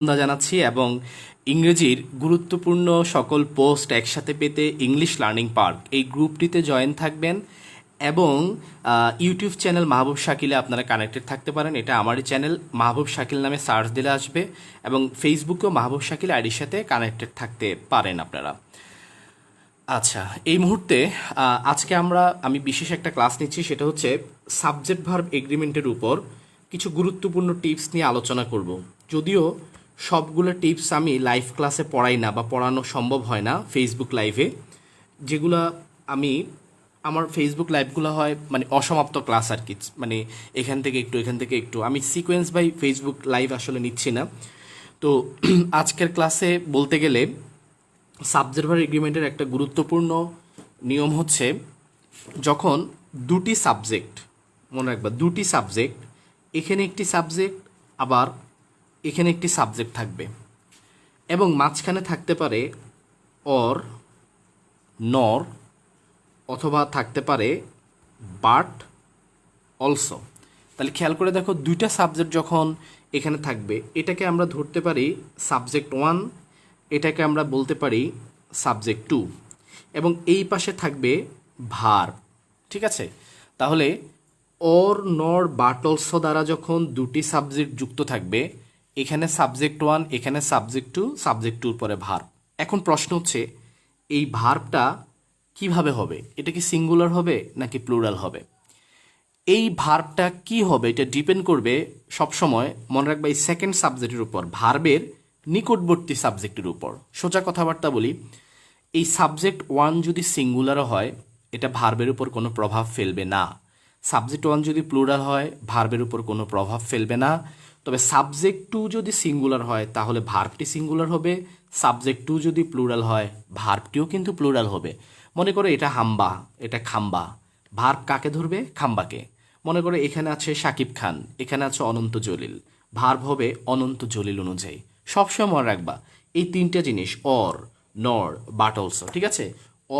জানাচ্ছি এবং ইংরেজির গুরুত্বপূর্ণ সকল পোস্ট একসাথে পেতে ইংলিশ লার্নিং পার্ক এই গ্রুপটিতে জয়েন থাকবেন এবং ইউটিউব চ্যানেল মাহবুব শাকিলে আপনারা কানেক্টেড থাকতে পারেন। এটা আমারই চ্যানেল, মাহবুব শাকিল নামে সার্চ দিলে আসবে এবং ফেসবুকেও মাহবুব শাকিল আইডির সাথে কানেক্টেড থাকতে পারেন আপনারা। আচ্ছা, এই মুহূর্তে আজকে আমি বিশেষ একটা ক্লাস নিচ্ছি, সেটা হচ্ছে সাবজেক্ট ভার্ব এগ্রিমেন্টের উপর কিছু গুরুত্বপূর্ণ টিপস নিয়ে আলোচনা করব। যদিও সবগুলো টিপস আমি লাইভ ক্লাসে পড়াই না বা পড়ানো সম্ভব হয় না ফেসবুক লাইভে, যেগুলা আমি আমার ফেসবুক লাইভগুলো হয় মানে অসমাপ্ত ক্লাস আর কি, মানে এখান থেকে একটু আমি সিকোয়েন্স বাই ফেসবুক লাইভ আসলে নিচ্ছি না। তো আজকের ক্লাসে বলতে গেলে সাবজেক্ট ভার্ব এগ্রিমেন্টের একটা গুরুত্বপূর্ণ নিয়ম হচ্ছে, যখন দুটি সাবজেক্ট, মনে রাখবা দুটি সাবজেক্ট, এখানে একটি সাবজেক্ট আবার এখানে একটি সাবজেক্ট থাকবে এবং মাঝখানে থাকতে পারে অর, নর, অথবা থাকতে পারে বাট, অলসো। তাহলে খেয়াল করে দেখো, দুইটা সাবজেক্ট যখন এখানে থাকবে, এটাকে আমরা ধরতে পারি সাবজেক্ট ওয়ান, এটাকে আমরা বলতে পারি সাবজেক্ট টু, এবং এই পাশে থাকবে ভার্ব। ঠিক আছে, তাহলে অর, নর, বাট, অলসো দ্বারা যখন দুটি সাবজেক্ট যুক্ত থাকবে, এখানে সাবজেক্ট ওয়ান, এখানে সাবজেক্ট টুর পরে ভার্ব। এখন প্রশ্ন হচ্ছে, এই ভার্বটা কিভাবে হবে? এটা কি সিঙ্গুলার হবে নাকি প্লুরাল হবে? এই ভার্বটা কি হবে এটা ডিপেন্ড করবে সবসময়, মনে রাখবা, এই সেকেন্ড সাবজেক্টের উপর, ভার্বের নিকটবর্তী সাবজেক্টের উপর। সোজা কথাবার্তা বলি, এই সাবজেক্ট ওয়ান যদি সিঙ্গুলার হয়, এটা ভার্বের উপর কোনো প্রভাব ফেলবে না। সাবজেক্ট ওয়ান যদি প্লুরাল হয়, ভার্বের উপর কোনো প্রভাব ফেলবে না। তবে সাবজেক্ট টু যদি সিঙ্গুলার হয়, তাহলে ভার্বটি সিঙ্গুলার হবে। সাবজেক্ট টু যদি প্লুরাল হয়, ভার্বটিও কিন্তু প্লুরাল হবে। মনে করো এটা হাম্বা, এটা খাম্বা, ভার্ব কাকে ধরবে? খাম্বাকে। মনে করো এখানে আছে শাকিব খান, এখানে আছে অনন্ত জলিল, ভার্ব হবে অনন্ত জলিল অনুযায়ী। সবসময় মনে রাখবা এই তিনটা জিনিস, অর, নর, বাট, অলসো। ঠিক আছে,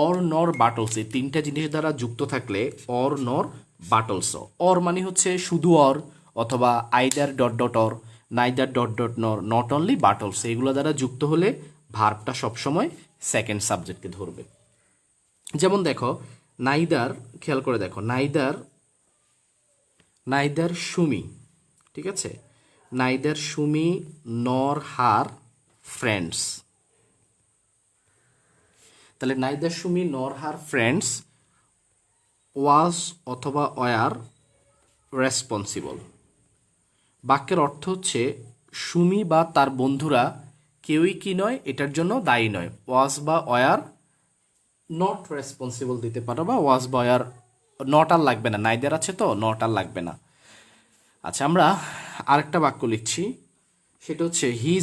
অর, নর, বাট, অলসো, এই তিনটা জিনিস দ্বারা যুক্ত থাকলে or, nor, but, also. Or মানে হচ্ছে শুধু অর, অথবা either dot dot or, neither dot dot নর, নট অনলি বাট অলসো, এগুলো দ্বারা যুক্ত হলে ভার্বটা সবসময় সেকেন্ড সাবজেক্টকে ধরবে। যেমন দেখো, নাইদার, খেয়াল করে দেখো, নাইদার সুমি, ঠিক আছে, নাইদার সুমি নর হার ফ্রেন্ডস। তাহলে নাইদার সুমি নর হার ফ্রেন্ডস ওয়াজ অথবা ওয়ার রেসপন্সিবল। বাক্যের অর্থ হচ্ছে, সুমি বা তার বন্ধুরা কেউই কি নয়, এটার জন্য দায়ী নয়। ওয়াজ বা ওয়ার নট রেসপন্সিবল দিতে পারো, বা ওয়াজ বা ওয়ার, নট আর লাগবে না, নাইদার আছে তো, নট আর লাগবে না। আচ্ছা, আমরা আরেকটা বাক্য লিখছি, সেটা হচ্ছে he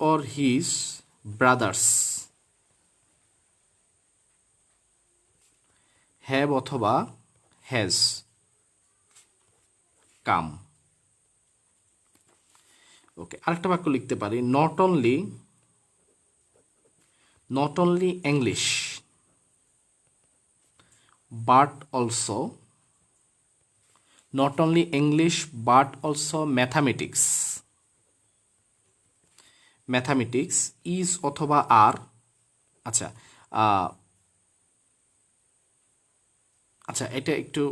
or his brothers have অথবা হ্যাজ কাম। ওকে, আরেকটা বাক্য লিখতে পারি, not only English but also, not only English but also mathematics is অথবা আর। আচ্ছা, আচ্ছা, এটা একটু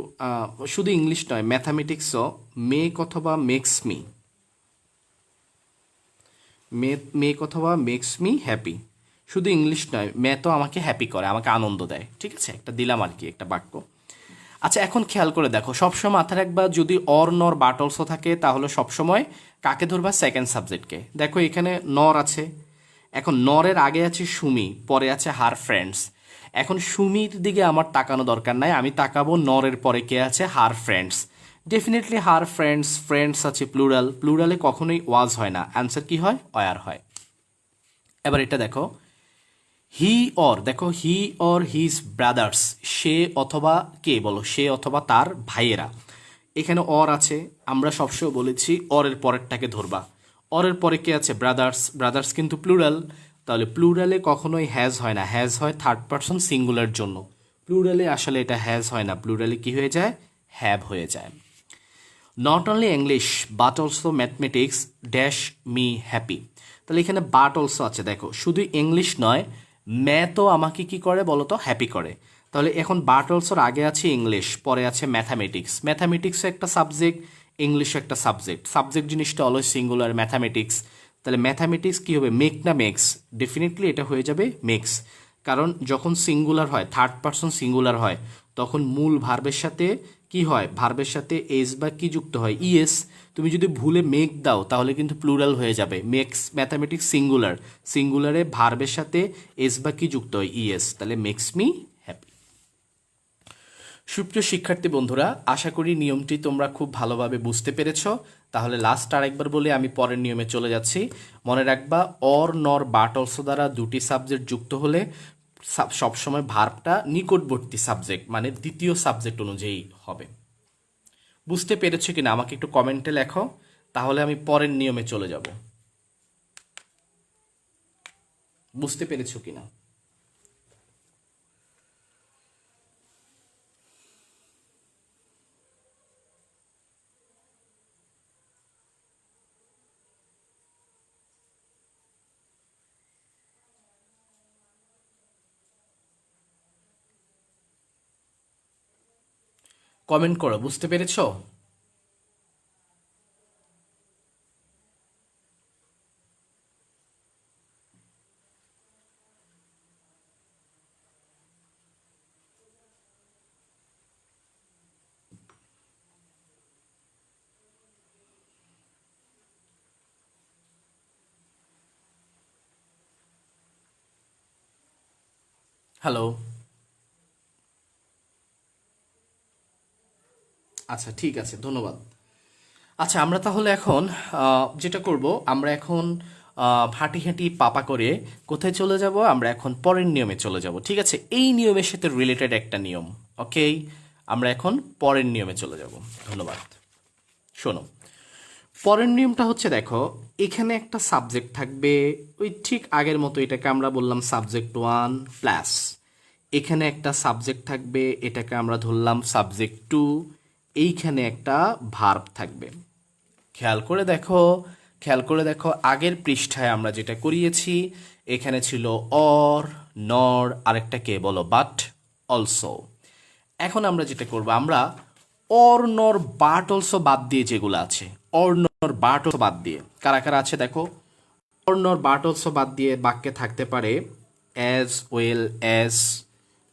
শুধু ইংলিশ নয়, ম্যাথামেটিক্সও মেক অথবা মেক্স মি হ্যাপি। শুধু ইংলিশ নয়, ম্যাথও আমাকে হ্যাপি করে, আমাকে আনন্দ দেয়। ঠিক আছে, একটা দিলাম আর কি, একটা বাক্য। আচ্ছা, এখন খেয়াল করে দেখো, সবসময় মাথায় রাখবা, যদি অর, নর, বাট, অলসো থাকে, তাহলে সবসময় কাকে ধরবা? সেকেন্ড সাবজেক্টকে। দেখো এখানে নর আছে, এখন নরের আগে আছে সুমি, পরে আছে হার ফ্রেন্ডস। এখন সুমির দিকে আমার তাকানো দরকার নাই, আমি তাকাবো নরের পরে কে আছে? Her friends. Definitely her friends আছে প্লুরালে কখনোই ওয়াজ হয় না, অ্যান্সার কি হয়? ওয়ার হয়। এবার এটা দেখো, হি অর হিজ ব্রাদার্স, সে অথবা কে, বলো, সে অথবা তার ভাইয়েরা। এখানে অর আছে, আমরা সবসময় বলেছি অরের পরেরটাকে ধরবা। অরের পরে কে আছে? ব্রাদার্স কিন্তু প্লুরাল, তাহলে প্লুরালে কখনোই হ্যাজ হয় না, হ্যাজ হয় থার্ড পারসন সিঙ্গুলার জন্য। প্লুরালে আসলে এটা হ্যাজ হয় না, প্লুরালে কি হয়ে যায়? হ্যাভ হয়ে যায়। Not only English but also mathematics dash me happy. তাহলে এখানে বাট অলসো আছে, দেখো শুধু ইংলিশ নয়, ম্যাথও আমাকে কি করে বলো তো, হ্যাপি করে। তাহলে এখন বাট অলসোর আগে আছে ইংলিশ, পরে আছে ম্যাথামেটিক্স। ম্যাথামেটিক্সও একটা সাবজেক্ট, ইংলিশও একটা সাবজেক্ট। সাবজেক্ট জিনিসটা অলওয়েজ সিঙ্গুলার, ম্যাথামেটিক্স। তাহলে ম্যাথামেটিক্স কী হবে, মেক না মেক্স? ডেফিনেটলি এটা হয়ে যাবে মেক্স, কারণ যখন সিঙ্গুলার হয়, থার্ড পারসন সিঙ্গুলার হয়, তখন মূল ভার্বের সাথে কি হয়, ভার্বের সাথে এস বা কি যুক্ত হয়, ইএস। তুমি যদি ভুলে মেক দাও তাহলে কিন্তু প্লুরাল হয়ে যাবে। মেক্স ম্যাথামেটিক্স সিঙ্গুলার, সিঙ্গুলারে ভার্বের সাথে এস বা কি যুক্ত হয়, ইএস, তাহলে মেক্স মি হ্যাপি। সুপ্রিয় শিক্ষার্থী বন্ধুরা, আশা করি নিয়মটি তোমরা খুব ভালোভাবে বুঝতে পেরেছ। তাহলে লাস্ট আরেকবার বলে আমি পরের নিয়মে চলে যাচ্ছি। মনে রাখবা, অর নর বাট অলসো দ্বারা দুটি সাবজেক্ট যুক্ত হলে সবসময় ভার্বটা নিকটবর্তী সাবজেক্ট মানে দ্বিতীয় সাবজেক্ট অনুযায়ী হবে। বুঝতে পেরেছো কিনা আমাকে একটু কমেন্টে লেখো, তাহলে আমি পরের নিয়মে চলে যাব। বুঝতে পেরেছো কিনা? কমেন্ট করো, বুঝতে পেরেছো? হ্যালো। আচ্ছা, ঠিক আছে, ধন্যবাদ। আচ্ছা, আমরা তাহলে এখন যেটা করব, আমরা এখন হাঁটি হাঁটি পাপা করে কোথায় চলে যাব, আমরা এখন পরের নিয়মে চলে যাব। ঠিক আছে, এই নিয়মের সাথে রিলেটেড একটা নিয়ম। ওকে, আমরা এখন পরের নিয়মে চলে যাব। ধন্যবাদ। শোনো, পরের নিয়মটা হচ্ছে, দেখো এখানে একটা সাবজেক্ট থাকবে, ওই ঠিক আগের মতো, এটাকে আমরা বললাম সাবজেক্ট ওয়ান প্লাস, এখানে একটা সাবজেক্ট থাকবে, এটাকে আমরা ধরলাম সাবজেক্ট টু, এইখানে একটা ভার্ব থাকবে। খেয়াল করে দেখো, খেয়াল করে দেখো, আগের পৃষ্ঠায় আমরা যেটা করিয়েছি, এখানে ছিল অর, নর, আরেকটা কে বলো, বাট অলসো। এখন আমরা যেটা করব, আমরা অর নর বাট অলসো বাদ দিয়ে যেগুলো আছে, অর নর বাট অলসো বাদ দিয়ে কারা কারা আছে দেখো। অর নর বাট অলসো বাদ দিয়ে বাক্যে থাকতে পারে অ্যাজ ওয়েল অ্যাজ,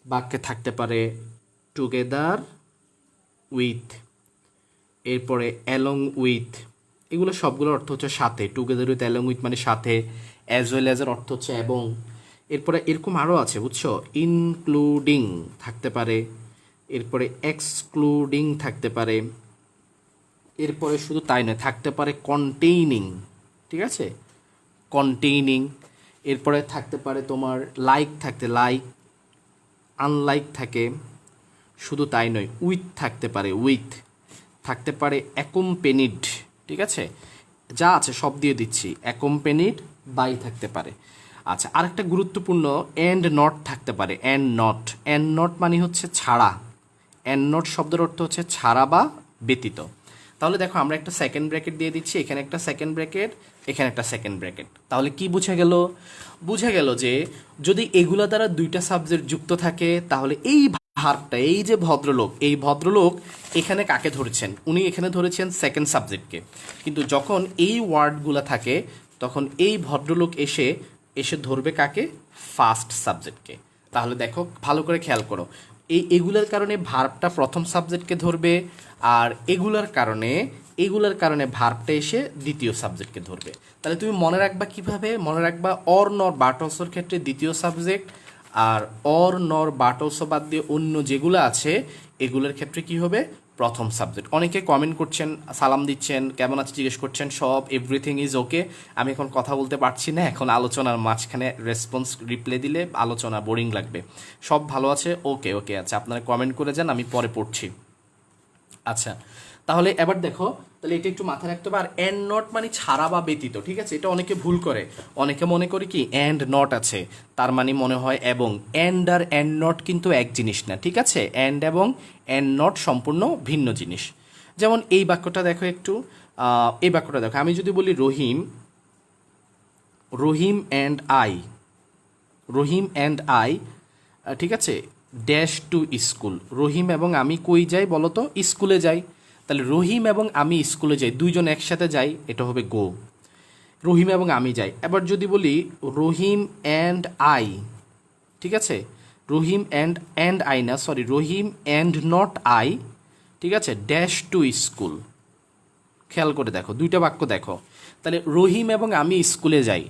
বাক্যে থাকতে পারে টুগেদার উইথ, এরপরে অ্যালং উইথ, এগুলো সবগুলোর অর্থ হচ্ছে সাথে। টুগেদার উইথ, অ্যালং উইথ মানে সাথে, অ্যাজ ওয়েল অ্যাজের অর্থ হচ্ছে এবং। এরপরে এরকম আরও আছে, বুঝছো, ইনক্লুডিং থাকতে পারে, এরপরে এক্সক্লুডিং থাকতে পারে, এরপরে শুধু তাই নয়, থাকতে পারে কন্টেইনিং, ঠিক আছে, কন্টেইনিং। এরপরে থাকতে পারে তোমার লাইক, থাকতে লাইক, আনলাইক থাকে, শুধু তাই নয়, উইথ থাকতে পারে, উইথ থাকতে পারে, অ্যাকম্পেনিড, ঠিক আছে, যা আছে সব দিয়ে দিচ্ছি, অ্যাকম্পেনিড বাই থাকতে পারে। আচ্ছা, আরেকটা গুরুত্বপূর্ণ, অ্যান্ড নট থাকতে পারে, অ্যান্ড নট। অ্যান্ড নট মানে হচ্ছে ছাড়া, অ্যান্ড নট শব্দের অর্থ হচ্ছে ছাড়া বা ব্যতীত। তাহলে দেখো, আমরা একটা সেকেন্ড ব্র্যাকেট দিয়ে দিচ্ছি, এখানে একটা সেকেন্ড ব্র্যাকেট, এখানে একটা সেকেন্ড ব্র্যাকেট। তাহলে কি বুঝা গেল? বুঝা গেল যে যদি এগুলা দ্বারা দুইটা সাবজেক্ট যুক্ত থাকে, তাহলে এই ভার্বটা, এই যে ভদ্রলোক, এই ভদ্রলোক এখানে কাকে ধরেছেন, উনি এখানে ধরেছেন সেকেন্ড সাবজেক্টকে। কিন্তু যখন এই ওয়ার্ডগুলো থাকে, তখন এই ভদ্রলোক এসে এসে ধরবে কাকে, ফার্স্ট সাবজেক্টকে। তাহলে দেখো, ভালো করে খেয়াল করো, এগুলোর কারণে ভার্বটা প্রথম সাবজেক্টকে ধরবে, আর এগুলার কারণে ভার্বটা এসে দ্বিতীয় সাবজেক্টকে ধরবে। তাহলে তুমি মনে রাখবা কিভাবে, মনে রাখবা অর নর বাট অলসোর ক্ষেত্রে দ্বিতীয় সাবজেক্ট, আর অর নর বাট অলসো বাদ দিয়ে অন্য যেগুলো আছে এগুলোর ক্ষেত্রে কি হবে, প্রথম সাবজেক্ট। অনেকে কমেন্ট করছেন, সালাম দিচ্ছেন, কেমন আছে জিজ্ঞেস করছেন, সব এভরিথিং ইজ ওকে। আমি এখন কথা বলতে পারছি না, এখন আলোচনার মাঝখানে রেসপন্স রিপ্লাই দিলে আলোচনা বোরিং লাগবে। সব ভালো আছে, ওকে ওকে, আচ্ছা আপনারা কমেন্ট করে যান, আমি পরে পড়ছি। আচ্ছা, তাহলে এবার দেখো, তাহলে এটা একটু মাথায় রাখতে হবে। আর অ্যান্ড নট মানে ছাড়া বা ব্যতীত, ঠিক আছে, এটা অনেকে ভুল করে, অনেকে মনে করে কি অ্যান্ড নট আছে তার মানে মনে হয় এবং। অ্যান্ড আর অ্যান্ড নট কিন্তু এক জিনিস না, ঠিক আছে, অ্যান্ড এবং অ্যান্ড নট সম্পূর্ণ ভিন্ন জিনিস। যেমন এই বাক্যটা দেখো একটু, এই বাক্যটা দেখো, আমি যদি বলি Rahim, Rahim and I, Rahim and I, ঠিক আছে, ড্যাশ টু স্কুল, রহিম এবং আমি কই যাই বলো তো, স্কুলে যাই। তাহলে রহিম এবং আমি স্কুলে যাই, দুইজন একসাথে যাই, এটা হবে গো। রহিম এবং আমি যাই। এবার যদি বলি রহিম অ্যান্ড আই, ঠিক আছে, রহিম অ্যান্ড আই না, sorry, Rahim and not I, ঠিক আছে, ড্যাশ টু স্কুল। খেয়াল করে দেখো দুইটা বাক্য দেখো। তাহলে রহিম এবং আমি স্কুলে যাই,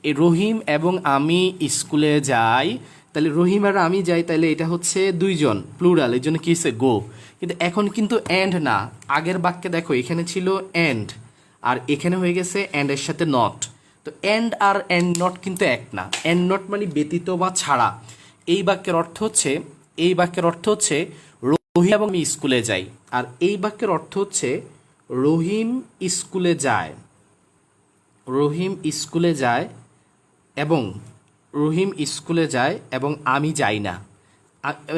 এই রহিম এবং আমি স্কুলে যাই, তাহলে রহিম আর আমি যাই, তাহলে এটা হচ্ছে দুইজন, প্লুরাল, এই জন্য কি হচ্ছে গো। কিন্তু এখন কিন্তু অ্যান্ড না, আগের বাক্যে দেখো এখানে ছিল অ্যান্ড, আর এখানে হয়ে গেছে অ্যান্ড এর সাথে নট। তো অ্যান্ড আর অ্যান্ড নট কিন্তু এক না, অ্যান্ড নট মানে ব্যতীত বা ছাড়া। এই বাক্যের অর্থ হচ্ছে, এই বাক্যের অর্থ হচ্ছে রহিম এবং আমি স্কুলে যাই, আর এই বাক্যের অর্থ হচ্ছে রহিম স্কুলে যায়, রহিম স্কুলে যায় এবং রহিম স্কুলে যায় এবং আমি যাই না।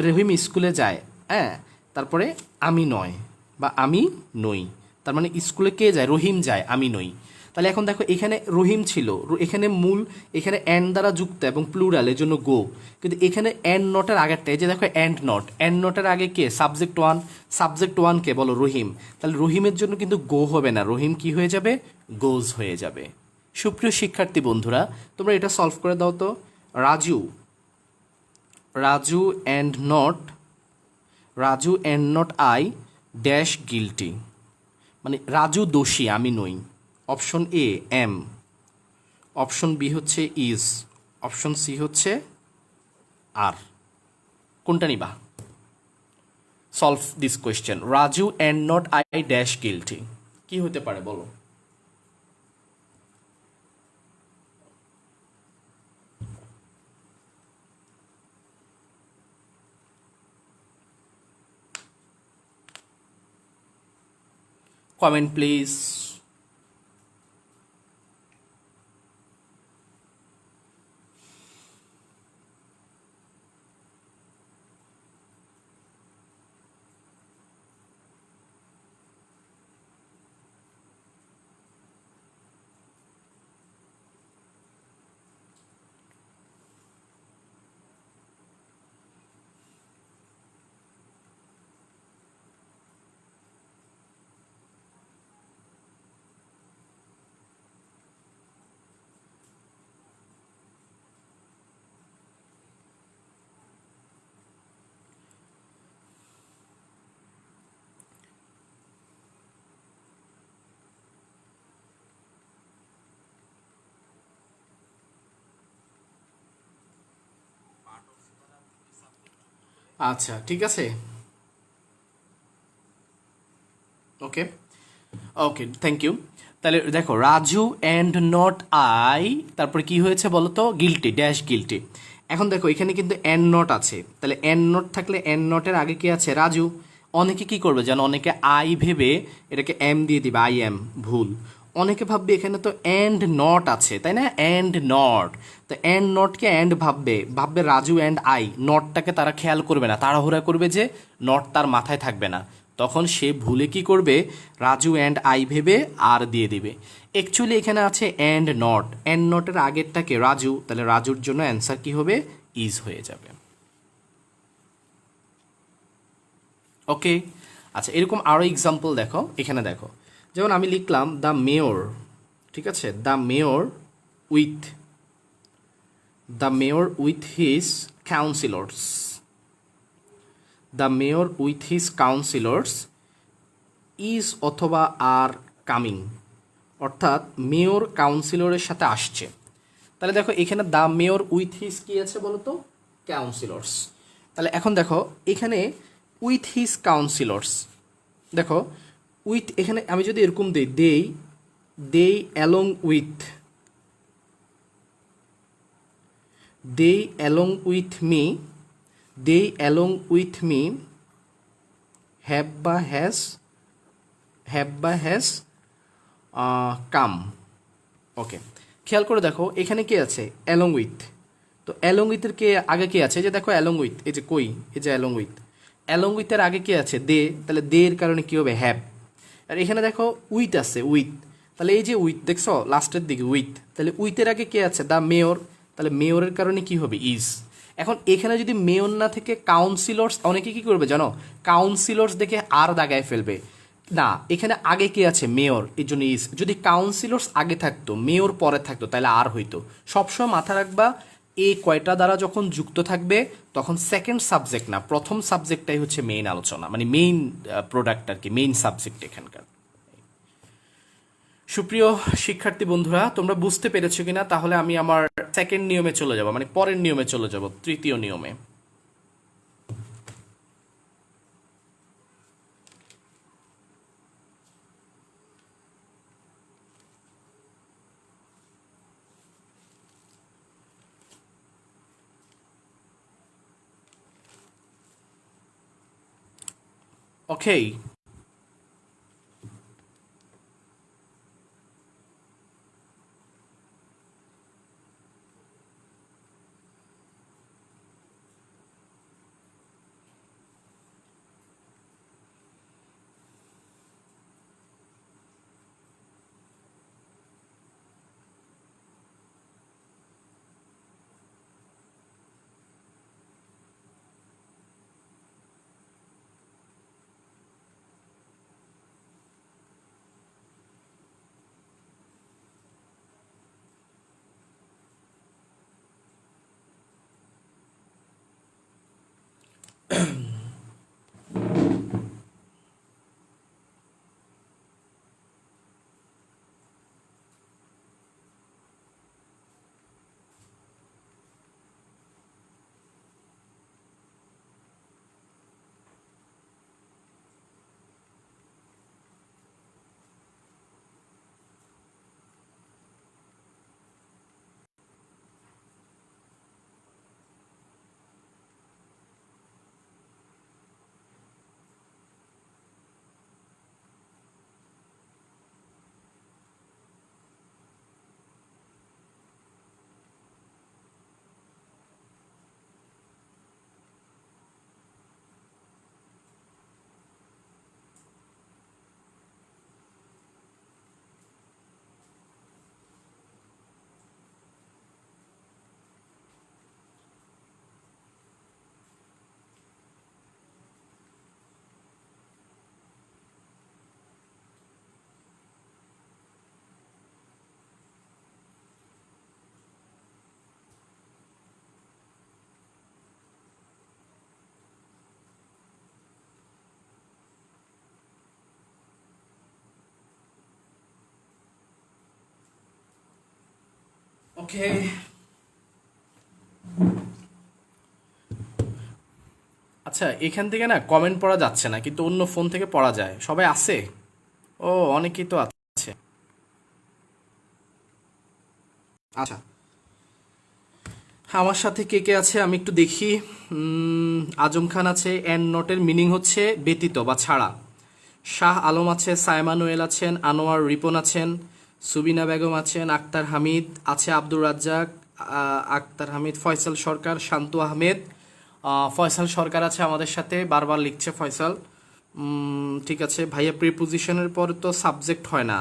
রহিম স্কুলে যায়, হ্যাঁ, তারপরে আমি নয় বা আমি নই, তার মানে স্কুলে কে যায়, রহিম যায়, আমি নই। তাহলে এখন দেখো এখানে রহিম ছিল, এখানে মূল, এখানে অ্যান্ড দ্বারা যুক্ত এবং প্লুরাল, এর জন্য গো। কিন্তু এখানে অ্যান্ড নটের আগেরটা, এই যে দেখো অ্যান্ড নট, অ্যান্ড নটের আগে কে, সাবজেক্ট ওয়ান, সাবজেক্ট ওয়ান কে বলো, রহিম। তাহলে রহিমের জন্য কিন্তু গো হবে না, রহিম কি হয়ে যাবে, গোজ হয়ে যাবে। সুপ্রিয় শিক্ষার্থী বন্ধুরা, তোমরা এটা সলভ করে দাও তো। Raju, Raju and not, Raju and not I dash guilty, মানে রাজু দোষী, আমি নই। Option A am, option B হচ্ছে ইজ, অপশন সি হচ্ছে আর। কোনটা নিবা? Solve this question, Raju and not I dash guilty, কি হতে পারে বলো? Comment please. আচ্ছা ঠিক আছে, ওকে ওকে, থ্যাংক ইউ। তাহলে দেখো রাজু অ্যান্ড নট আই, তারপরে কি হয়েছে বলো তো, গিলটি, ড্যাশ গিলটি। এখন দেখো এখানে কিন্তু অ্যান্ড নট আছে, তাহলে অ্যান্ড নট থাকলে অ্যান্ড নটের আগে কি আছে, রাজু। অনেকে কি করবে জানো, অনেকে আই ভেবে এটাকে এম দিয়ে দিবে, আই এম, ভুল। অনেকে ভাববে এখানে তো অ্যান্ড নট আছে, তাই না, অ্যান্ড নট, তো অ্যান্ড নটকে অ্যান্ড ভাববে, ভাববে রাজু অ্যান্ড আই, নটটাকে তারা খেয়াল করবে না, তাড়াহুড়া করবে যে নট তার মাথায় থাকবে না, তখন সে ভুলে কি করবে, রাজু অ্যান্ড আই ভেবে আর দিয়ে দিবে। অ্যাকচুয়ালি এখানে আছে অ্যান্ড নট, অ্যান্ড নটের আগেরটাকে রাজু, তাহলে রাজুর জন্য অ্যান্সার কি হবে, ইজ হয়ে যাবে। ওকে, আচ্ছা এরকম আরও এক্সাম্পল দেখো, এখানে দেখো, যেমন আমি লিখলাম দ্য মেয়র, ঠিক আছে, the mayor with, the mayor with his councillors, the mayor with his councillors is অথবা আর কামিং, অর্থাৎ মেয়র কাউন্সিলরের সাথে আসছে। তাহলে দেখো এখানে দ্য মেয়র উইথ হিজ কি আছে বলো তো, কাউন্সিলর্স। তাহলে এখন দেখো এখানে উইথ হিজ কাউন্সিলর্স, দেখো উইথ, এখানে আমি যদি এরকম দিই, দেই, দেই অ্যালং উইথ, দেই অ্যালং উইথ মি, দেই অ্যালং উইথ মি হ্যাভ বা হ্যাজ, হ্যাভ বা হ্যাজ কাম। ওকে, খেয়াল করে দেখো এখানে কে আছে, অ্যালং উইথ, তো অ্যালং উইথের কে আগে কে আছে, এই যে দেখো অ্যালং উইথ, এই যে কই, এই যে অ্যালং উইথ, অ্যালং উইথের আগে কে আছে, দে, তাহলে দে এর কারণে কি হবে, হ্যাভ। আর এখানে দেখো উইথ আছে, উইথ, তাহলে এই যে উইথ দেখছো লাস্টের দিকে উইথ, তাহলে উইথের আগে কে আছে? দ্য মেয়র, তাহলে মেয়রের কারণে কি হবে? ইজ। এখন এখানে যদি মেয়র না থেকে কাউন্সিলর্স, অনেকে কি করবে জানো, কাউন্সিলর্স দেখে আর দাগায় ফেলবে, না এখানে আগে কে আছে? মেয়র, এই জন্য ইজ। যদি কাউন্সিলর্স আগে থাকতো মেয়র পরে থাকতো তাহলে আর হইতো। সবসময় মাথা রাখবা এই কয়টা দ্বারা যখন যুক্ত থাকবে তখন সেকেন্ড সাবজেক্ট না, প্রথম সাবজেক্টটাই হচ্ছে মেইন আলোচনা, মানে মেইন প্রোডাক্ট আর কি, মেইন সাবজেক্ট এখানকার। সুপ্রিয় শিক্ষার্থী বন্ধুরা, তোমরা বুঝতে পেরেছো কিনা? তাহলে আমি আমার সেকেন্ড নিয়মে চলে যাব, মানে পরের নিয়মে চলে যাব, তৃতীয় নিয়মে। ওকে, ওকে, আচ্ছা এখান থেকে না কমেন্ট পড়া যাচ্ছে না, কিন্তু অন্য ফোন থেকে পড়া যায়। সবাই আছে? ও, অনেকেই তো আছে। আচ্ছা, আমার সাথে কে কে আছে আমি একটু দেখি। আজম খান আছে। এন্ড নটের মিনিং হচ্ছে ব্যতীত বা ছাড়া। শাহ আলম আছে, সায়মানুয়েল আছেন, আনোয়ার রিপন আছেন, সুবিনা বেগম আছেন, আক্তার হামিদ আছে, আব্দুর রাজ্জাক, আক্তার হামিদ, ফয়সাল সরকার, শান্তু আহমেদ, ফয়সাল সরকার আছে আমাদের সাথে, বারবার লিখছে ফয়সাল। ঠিক আছে ভাইয়া, প্রিপোজিশনের পরে তো সাবজেক্ট হয় না,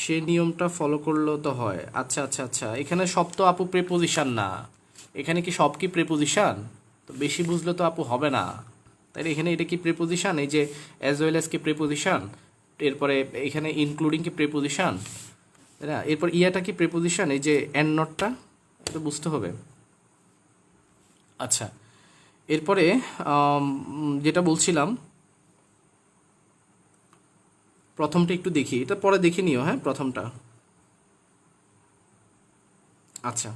সে নিয়মটা ফলো করলেও তো হয়। আচ্ছা আচ্ছা আচ্ছা, এখানে সব তো আপু প্রিপোজিশন না, এখানে কি সব কি প্রিপোজিশন? তো বেশি বুঝলে তো আপু হবে না। তাই এখানে এটা কি প্রিপোজিশন? এই যে অ্যাজ ওয়েল অ্যাজ কি প্রিপোজিশন, এরপরে এখানে ইনক্লুডিং কি প্রিপোজিশন, তাই না? এরপর ইয়াটা কি প্রিপোজিশন, এই যে এন্ড নটটা, এটা বুঝতে হবে। আচ্ছা, এরপরে যেটা বলছিলাম, প্রথমটা একটু দেখি, এটা পরে দেখে নিও, হ্যাঁ প্রথমটা। আচ্ছা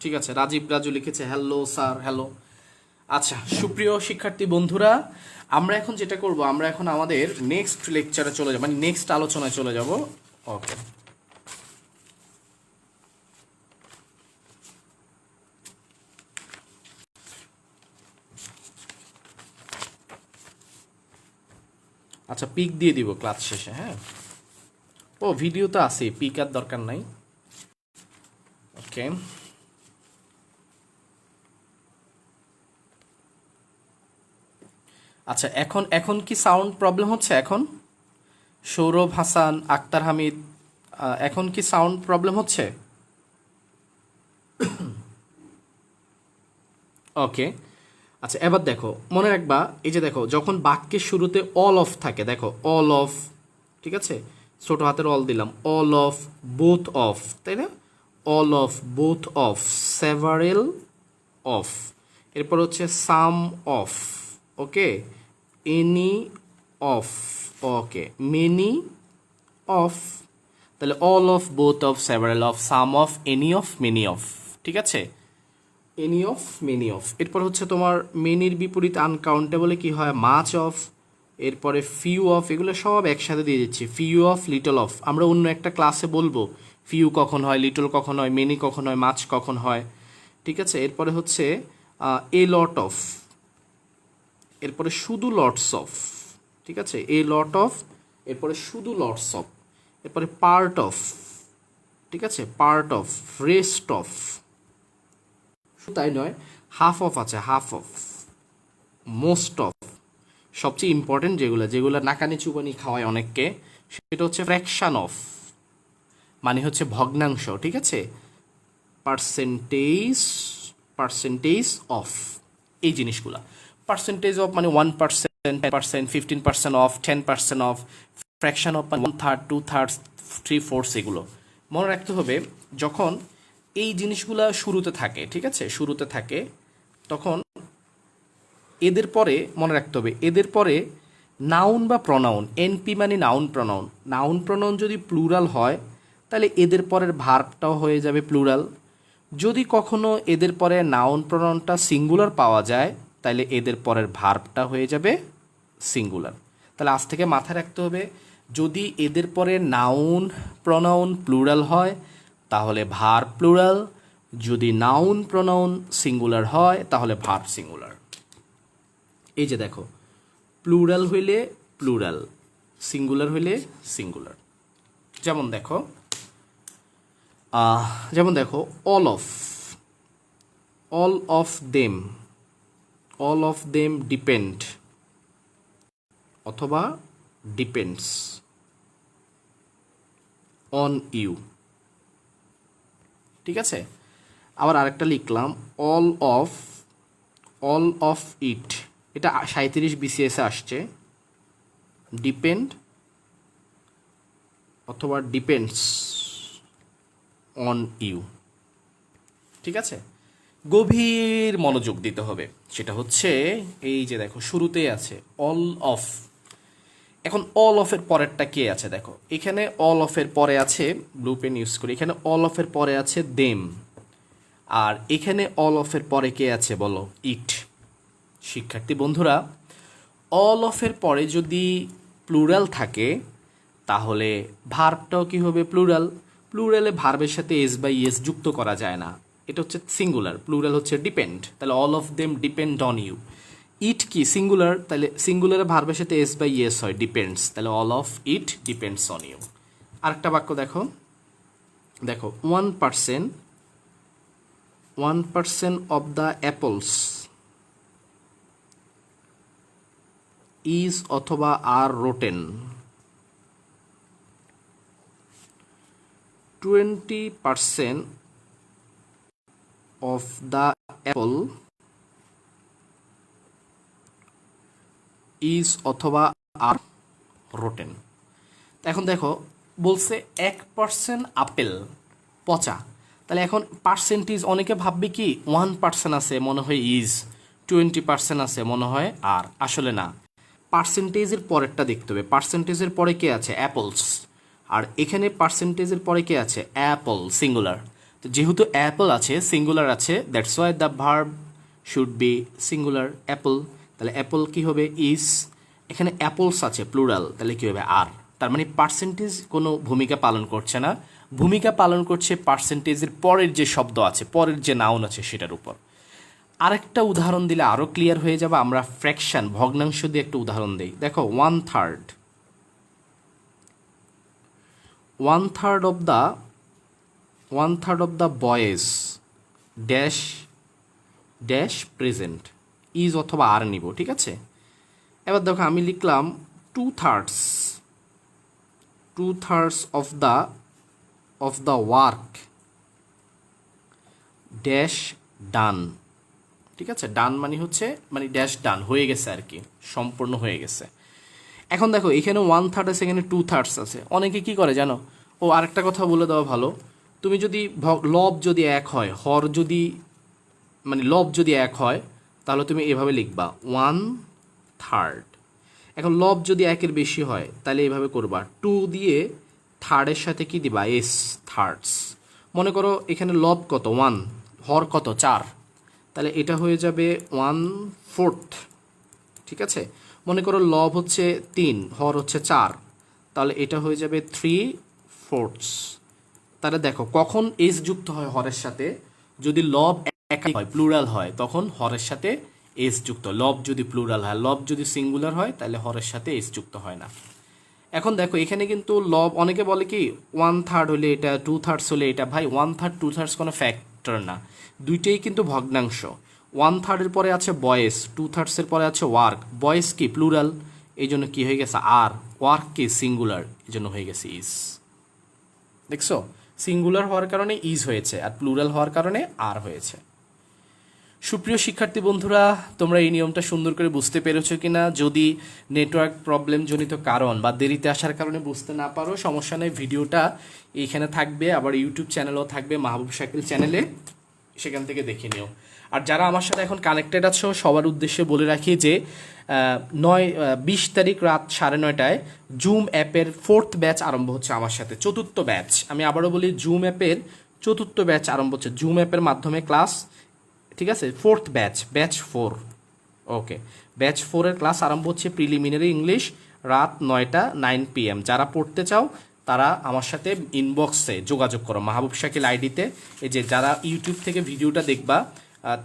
ঠিক আছে, রাজীব রাজু লিখেছে হ্যালো স্যার, হ্যালো। আচ্ছা সুপ্রিয় শিক্ষার্থী বন্ধুরা, আমরা এখন যেটা করব, আমরা এখন আমাদের নেক্সট লেকচারে চলে যাব, মানে নেক্সট আলোচনায় চলে যাব। ওকে, আচ্ছা পিক দিয়ে দিব ক্লাস শেষে, হ্যাঁ। ও ভিডিও তো আছে, পিক আর দরকার নাই। ওকে, আচ্ছা, এখন এখন কি সাউন্ড প্রবলেম হচ্ছে? এখন সৌরভ হাসান, আক্তার হামিদ, এখন কি সাউন্ড প্রবলেম হচ্ছে? ওকে। আচ্ছা, এবার দেখো, মনে রাখবা, এই যে দেখো, যখন বাক্যের শুরুতে অল অফ থাকে, দেখো অল অফ, ঠিক আছে, ছোট হাতের অল দিলাম, অল অফ, বোথ অফ, তাই না? All of, both of, several of, এরপর হচ্ছে some of, okay, any of, okay, many of, তাহলে all of, both of, several of, some of, any of, many of, ঠিক আছে, any of, many of. এরপর হচ্ছে তোমার মেনির বিপরীত আনকাউন্টেবলে কি হয়? মাচ অফ, এরপরে ফিউ অফ, এগুলো সব একসাথে দিয়ে দিচ্ছি, ফিউ অফ, লিটল অফ। আমরা অন্য একটা ক্লাসে বলবো ফিউ কখন হয়, লিটল কখন হয়, মেনি কখন হয়, মাচ কখন হয়, ঠিক আছে। এরপরে হচ্ছে এ লট অফ, এরপরে শুধু লটস অফ, ঠিক আছে, এ লট অফ, এরপরে শুধু লটস অফ, এরপরে পার্ট অফ, ঠিক আছে, পার্ট অফ, রেস্ট অফ, তাই নয়, হাফ অফ আছে, হাফ অফ, মোস্ট অফ, সবচেয়ে ইম্পর্টেন্ট যেগুলো যেগুলো নাকানি চুবানি খাওয়ায় অনেককে, সেটা হচ্ছে ফ্র্যাকশন অফ, মানে হচ্ছে ভগ্নাংশ, ঠিক আছে, পার্সেন্টেজ, পার্সেন্টেজ অফ, এই জিনিসগুলা। পার্সেন্টেজ অফ মানে 1%, 10%, 15% অফ, 10% অফ, ফ্র্যাকশন অফ মানে 1/3, 2/3, 3/4, এগুলো মনে রাখতে হবে। যখন এই জিনিসগুলা শুরুতে থাকে, ঠিক আছে, শুরুতে থাকে, তখন এদের পরে মনে রাখতে হবে, এদের পরে নাউন বা প্রনাউন, এনপি মানে নাউন প্রনাউন, নাউন প্রনাউন যদি প্লুরাল হয় তাহলে এদের পরের ভার্বটাও হয়ে যাবে প্লুরাল। যদি কখনো এদের পরে নাউন প্রনাউনটা সিঙ্গুলার পাওয়া যায় তাহলে এদের পরের ভার্বটা হয়ে যাবে সিঙ্গুলার। তাহলে আজ থেকে মাথায় রাখতে হবে, যদি এদের পরে নাউন প্রনাউন প্লুরাল হয় তাহলে ভার্ব প্লুরাল, যদি নাউন প্রনাউন সিঙ্গুলার হয় তাহলে ভার্ব সিঙ্গুলার। এই যে দেখো, প্লুরাল হইলে প্লুরাল, সিঙ্গুলার হইলে সিঙ্গুলার। যেমন দেখো, যেমন দেখো, all of, all of them, all of them depend, অথবা ডিপেন্ডস অন ইউ, ঠিক আছে। আবার আরেকটা লিখলাম, অল অফ, অল অফ ইট, এটা 37 বিসিএসে আসছে, ডিপেন্ড অথবা ডিপেন্ডস অন ইউ, ঠিক আছে। গভীর মনোযোগ দিতে হবে, সেটা হচ্ছে এই যে দেখো শুরুতেই আছে অল অফ। এখন অল অফের পরেরটা কে আছে দেখো, এখানে অল অফের পরে আছে, ব্লু পেন ইউজ করি, এখানে অল অফের পরে আছে দেম, আর এখানে অল অফের পরে কে আছে বলো? ইট। শিক্ষার্থী বন্ধুরা, অল অফের পরে যদি প্লুরাল থাকে তাহলে ভার্বটাও কি হবে? প্লুরাল। প্লুরালে ভার্বের সাথে এস বাই এস যুক্ত করা যায় না, এটা হচ্ছে সিঙ্গুলার, প্লুরাল হচ্ছে ডিপেন্ড, তাহলে all of them depend on you. It কি? সিঙ্গুলার, তাহলে সিঙ্গুলারে ভার্বের সাথে এস বাই এস হয়, ডিপেন্ডস, তাহলে all of it depends on you. আরেকটা বাক্য দেখো, দেখো 1%, 1% অফ দ্য অ্যাপলস ইজ অথবা আর rotten, 20% of the apple is অথবা আর রোটেন। এখন দেখো বলছে 1% আপেল পচা, তাহলে এখন পার্সেন্টেজ অনেকে ভাববে কি 1% আছে মনে হয় ইজ, 20% আছে মনে হয় আর, আসলে না, পার্সেন্টেজের পরেরটা দেখতে হবে। পার্সেন্টেজের পরে কে আছে? অ্যাপলস। আর এখানে পার্সেন্টেজের পরে কে আছে? Apple, singular. তো যেহেতু অ্যাপল আছে, সিঙ্গুলার আছে, that's why the verb should be singular, Apple. তাহলে অ্যাপল কি হবে? ইজ। এখানে অ্যাপলস আছে প্লুরাল, তাহলে কি হবে? আর। তার মানে পার্সেন্টেজ কোনো ভূমিকা পালন করছে না, ভূমিকা পালন করছে পার্সেন্টেজের পরের যে শব্দ আছে, পরের যে নাউন আছে সেটার উপর। আরেকটা উদাহরণ দিলে আরও ক্লিয়ার হয়ে যাবে। আমরা ফ্র্যাকশন, ভগ্নাংশ দিয়ে একটা উদাহরণ দিই। দেখো 1/3, 1/3 of the, 1/3 of the boys dash dash present, is অথবা আর নিব, ঠিক আছে। এবার দেখো আমি লিখলাম 2/3 অফ দ্য ওয়ার্ক ড্যাশ ডান। ঠিক আছে, ডান মানে হচ্ছে মানে ড্যাশ ডান হয়ে গেছে আর কি, সম্পূর্ণ হয়ে গেছে। এখন দেখো এখানে 1/3 আছে, এখানে 2/3 আছে। অনেকে কি করে জানো, ও আরেকটা কথা বলে দেওয়া ভালো, তুমি যদি লব যদি এক হয়, হর যদি মানে লব যদি এক হয়, তাহলে তুমি এভাবে লিখবা 1/3। এখন লব যদি একের বেশি হয় তাহলে এভাবে করবা, 2 দিয়ে থার্ডের সাথে কি দিবা, এস, থার্ডস। মনে করো এখানে লব কত 1, হর কত 4, তাহলে এটা হয়ে যাবে 1/4। ঠিক আছে, মনে করো লব হচ্ছে 3, হর হচ্ছে 4, তাহলে এটা হয়ে যাবে 3/4। তাহলে দেখো কখন এস যুক্ত হয় হরের সাথে, যদি লব একাই হয় প্লুরাল হয় তখন হরের সাথে এস যুক্ত, লব যদি প্লুরাল হয়। লব যদি সিঙ্গুলার হয় তাহলে হরের সাথে এস যুক্ত হয় না। এখন দেখো এখানে কিন্তু লব, অনেকে বলে কি 1/3 হলে এটা, 2/3 হলে এটা। ভাই 1/3 2/3 কোনো ফ্যাক্টর না, দুইটাই কিন্তু ভগ্নাংশ। 1/3 পরে আছে বয়েস, 2/3 পরে আছে ওয়ার্ক। বয়েস কি প্লুরাল, এই জন্য কি হয়ে গেছে আর, ওয়ার্ক কি সিঙ্গুলার, এই জন্য হয়ে গেছে ইজ। দেখছো, সিঙ্গুলার হওয়ার কারণে ইজ হয়েছে আর প্লুরাল হওয়ার কারণে আর হয়েছে। সুপ্রিয় শিক্ষার্থী বন্ধুরা, তোমরা এই নিয়মটা সুন্দর করে বুঝতে পেরেছো কিনা? যদি নেটওয়ার্ক প্রবলেম জনিত কারণ বা দেরিতে আসার কারণে বুঝতে না পারো, সমস্যা নেই, ভিডিওটা এইখানে থাকবে, আবার ইউটিউব চ্যানেলও থাকবে, মাহবুব শাকিল চ্যানেলে, সেখান থেকে দেখে নিও। আর যারা আমার সাথে এখন কানেক্টেড আছো সবার উদ্দেশ্যে বলে রাখি যে 20 তারিখ রাত 9:30টায় জুম অ্যাপের 4th ব্যাচ আরম্ভ হচ্ছে আমার সাথে, 4th ব্যাচ। আমি আবারও বলি, জুম অ্যাপের 4th ব্যাচ আরম্ভ হচ্ছে, জুম অ্যাপের মাধ্যমে ক্লাস। ঠিক আছে, 4th ব্যাচ, ব্যাচ 4। ওকে, ব্যাচ 4-এর ক্লাস আরম্ভ হচ্ছে, প্রিলিমিনারি ইংলিশ, রাত 9টা 9 PM। যারা পড়তে চাও তারা আমার সাথে ইনবক্সে যোগাযোগ করো, মাহবুব শাকিল আইডিতে। এই যে যারা ইউটিউব থেকে ভিডিওটা দেখবা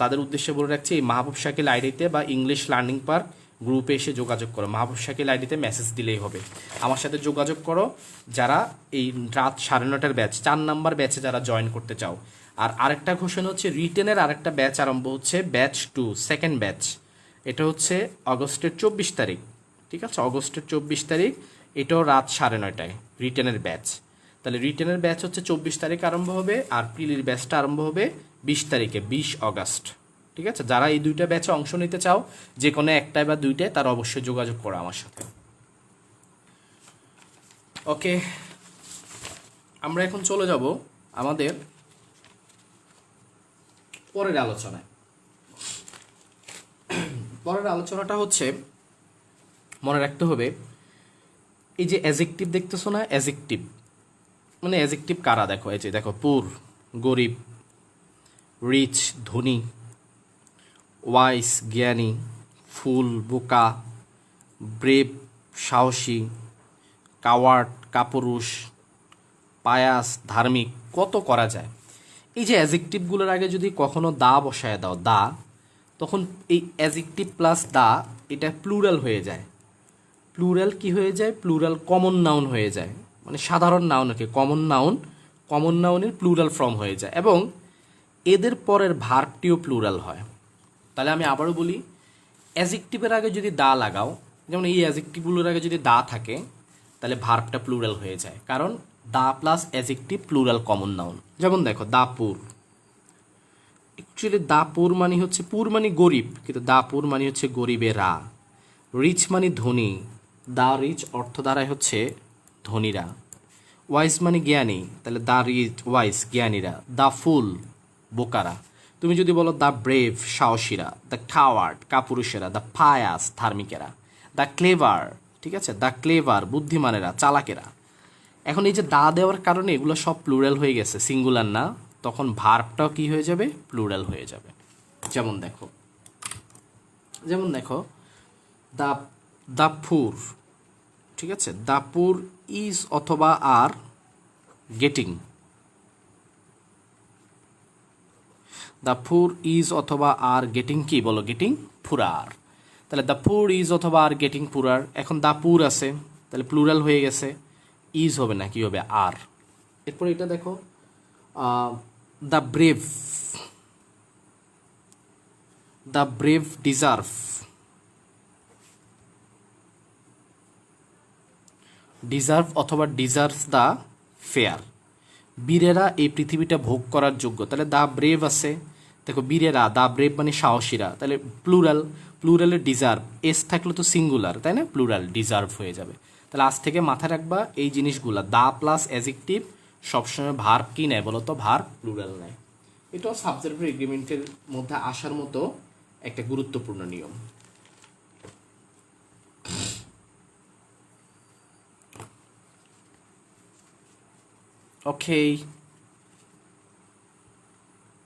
তাদের উদ্দেশ্যে বলে রাখছি, এই মাহবুব শাকিল আইডিতে বা ইংলিশ লার্নিং পার্ক গ্রুপে এসে যোগাযোগ করো, মাহবুব শাকিল আইডিতে মেসেজ দিলেই হবে। আমার সাথে যোগাযোগ করো যারা এই রাত 9:30টার ব্যাচ 4 নাম্বার ব্যাচে যারা জয়েন করতে চাও। আর আরেকটা ঘোষণা হচ্ছে, রিটেনের আরেকটা ব্যাচ আরম্ভ হচ্ছে, ব্যাচ 2 সেকেন্ড ব্যাচ। এটা হচ্ছে অগস্টের 24 তারিখ। ঠিক আছে, অগস্টের 24 তারিখ, এটাও রাত 9:30টায় রিটেনের ব্যাচ। তাহলে রিটেনের ব্যাচ হচ্ছে 24 তারিখ আরম্ভ হবে, আর প্রিলির ব্যাচটা আরম্ভ হবে 20 তারিখে, 20 অগস্ট। ঠিক আছে, যারা এই দুইটা ব্যাচে অংশ নিতে চাও, যে কোনো একটাই বা দুইটায়, তারা অবশ্যই যোগাযোগ করো আমার সাথে। ওকে, আমরা এখন চলে যাব আমাদের পরের আলোচনায়। পরের আলোচনাটা হচ্ছে, মনে রাখতে হবে, এই যে অ্যাজেক্টিভ দেখতেছো না, অ্যাজেক্টিভ মানে অ্যাজেক্টিভ কারা, দেখো এই যে দেখো, পুর গরিব, রিচ ধনী, ওয়াইস জ্ঞানী, ফুল বোকা, ব্রেভ সাহসী, কাওয়ার্ড কাপুরুষ, পায়াস ধার্মিক, কত করা যায়। এই যে অ্যাজেক্টিভগুলোর আগে যদি কখনো দা বসায় দাও, দা, তখন এই অ্যাজেক্টিভ প্লাস দা এটা প্লুরাল হয়ে যায়। প্লুরাল কি হয়ে যায়, প্লুরাল কমন নাউন হয়ে যায়, মানে সাধারণ নাউনকে কমন নাউন, কমন নাউনের প্লুরাল ফর্ম হয়ে যায়, এবং এদের পরের ভার্বটিও প্লুরাল হয়। তাহলে আমি আবারও বলি, অ্যাজেক্টিভের আগে যদি দা লাগাও, যেমন এই অ্যাজেক্টিভগুলোর আগে যদি দা থাকে, তাহলে ভার্বটা প্লুরাল হয়ে যায়, কারণ the plus adjective plural common noun. যেমন দেখো, দাপুর, অ্যাকচুয়ালি দাপুর মানে হচ্ছে, পুর মানে গরিব, কিন্তু দাপুর মানে হচ্ছে গরিবেরা। রিচ মানে ধনী, দা রিচ অর্থ দ্বারাই হচ্ছে ধনীরা। ওয়াইস মানে জ্ঞানী, তাহলে দা রিচ ওয়াইস জ্ঞানীরা। দা ফুল বোকারা। তুমি যদি বলো দ্য ব্রেভ সাহসীরা, দ্য কাওয়ার্ড কাপুরুষেরা, দ্য পায়াস ধার্মিকেরা, দ্য ক্লেভার, ঠিক আছে, দ্য ক্লেভার বুদ্ধিমানেরা চালাকেরা। এখন এই যে দা দেওয়ার কারণে এগুলো সব প্লুরাল হয়ে গেছে, সিঙ্গুলার না, তখন ভার্বটাও কি হয়ে যাবে, প্লুরাল হয়ে যাবে। যেমন দেখো, দ্য দ্য পুর, ঠিক আছে, দ্য পুর ইজ অথবা are getting, the poor is অথবা আর গেটিং, কি বলো, গেটিং পুরার। তাহলে দ্য পুর ইজ অথবা আর গেটিং পুরার। এখন দ্য পুর আছে, তাহলে প্লুরাল হয়ে গেছে, ইজ হবে না, কি হবে, আর। এরপর এটা দেখো, the brave, the brave deserve, deserve অথবা ডিজার্ভস দ্য ফেয়ার। বীরেরা এই পৃথিবীটা ভোগ করার যোগ্য, তাহলে দ্য ব্রেভ আছে, দেখো বীরেরা, দ্য ব্রেভ মানে সাহসীরা, তাহলে প্লুরাল, প্লুরালের ডিজার্ভ, এস থাকলে তো সিঙ্গুলার, তাই না, প্লুরাল ডিজার্ভ হয়ে যাবে। তাহলে আজ থেকে মাথায় রাখবা এই জিনিসগুলা, দা প্লাস অ্যাজেক্টিভ সবসময় ভার্ব কি নেয় বলো তো, ভার্ব প্লুরাল নেয়। এটাও সাবজেক্টিভ এগ্রিমেন্টের মধ্যে আসার মতো একটা গুরুত্বপূর্ণ নিয়ম। ওকে।